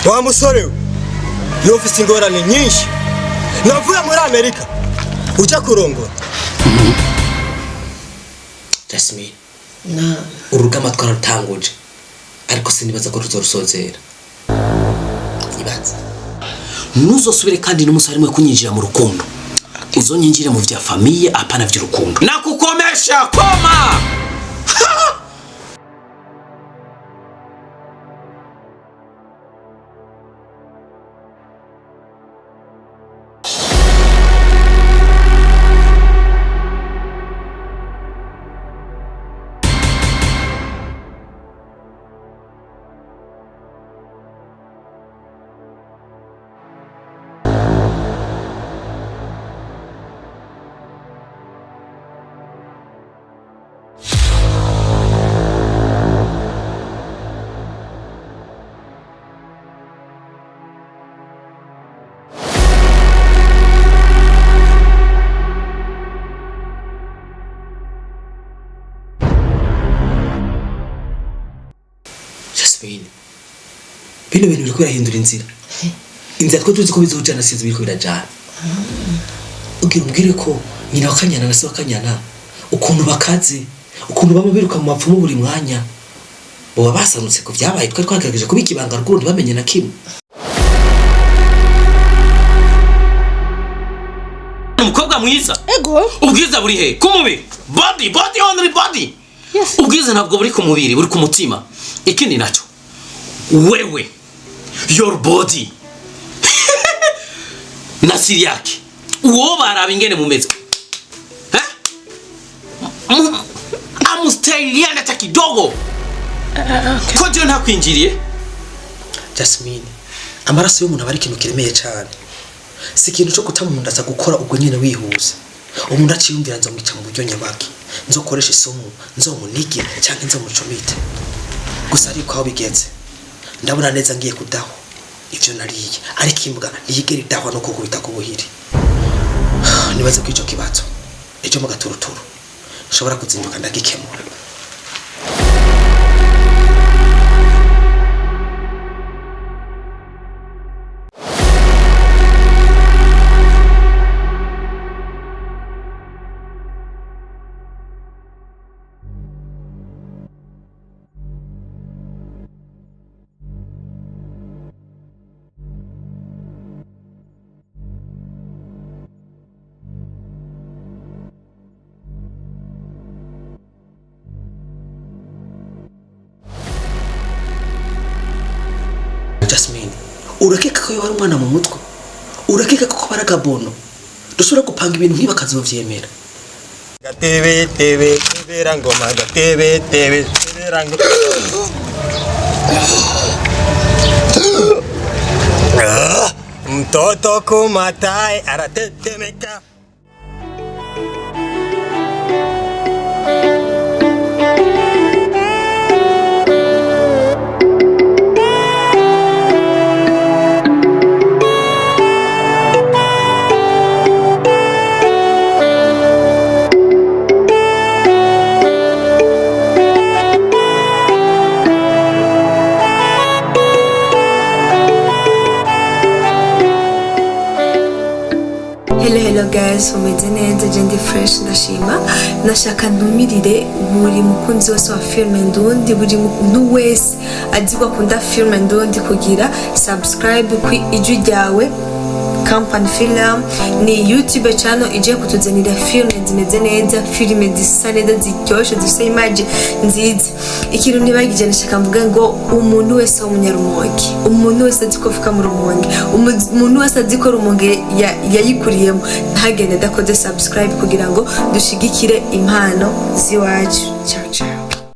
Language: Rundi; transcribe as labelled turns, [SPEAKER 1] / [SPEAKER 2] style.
[SPEAKER 1] Wa musore yo ufite ingorane nyinshi navuye muri Amerika uja kurongora.
[SPEAKER 2] Jasmine na urugama twarutanguje ariko sinibaza ko ruzorusozera. Ibanza nuzosubire kandi n'umusore mwe kunyinjira mu rukundo uzonyinjira mu vya famille apana vy'urukundo nakukomesha koma. Jasmine bino bintu biriko birahindura inzira twe tuzi ko bizojana sinzi biriko birajana. Ugira umbwire ko nyina wa Kanyana na se wa Kanyana ukuntu bakaze ukuntu baba biruka mu mapfumu buri mwanya boba basanutse ko vyabaye twe twagerageje kubika ibanga rukundo bamenye na kimwe. Umukobwa mwiza
[SPEAKER 3] ego
[SPEAKER 2] ubwiza buri he kumubiri body only body.
[SPEAKER 3] Yes.
[SPEAKER 2] Ubwiza ntabwo buri ku mubiri buri ku mutima. Ikindi nacho wewe your body nasiri yake uwo baraba ingene mumeze amusteriana hata kidogo. Ko je ntakwinjiriye Jasmine amaraso y'umuntu aba ari ikintu kiremeye cyane si ikintu cyo kutamunda aza gukora ubwo nyine wihuza umuntu aciyumvira nzomwica mu buryo nyabaki nzokoresha isomo nzomunige cyangwa nzomucomite gusa ariko aho bigenze ndabona neza ngiye kudaho ivyo nariye ariko imbwa niyigera idahwa no kugubita ku buhiri. Nibaze ko ico kibazo ejo mu gaturuturu nshobora kuzinduka ndagikemura. Jasmine urakeka ko yari umwana mu mutwe urakeka ko baraga bono dushobora gupanga ibintu nkiba kazovyemera.
[SPEAKER 1] Gatebe rangoma gatebe rango mtoto kumatai aratetemeka.
[SPEAKER 3] Hello guys, umeze neza Jendi Fresh ndashima nashaka ntumirire buri mukunzi wese wa film Ndundi buri muntu wese azigwa kunda film Ndundi kugira subscribe ku ijwi ryawe Company Film ni YouTube channel ije kutuzanira film zimeze neza filime zisa neza ziryoshe zifite image nziza. Ikintu nibagije nashaka mvuga ngo umuntu wese w'umunyarumonge umuntu wese azikofuka mu rumonge umuntu wese azikora rumonge yayikuriyemo ntagende dakoze subscribe kugira ngo dushigikire impano ziwacu. Ciao ciao.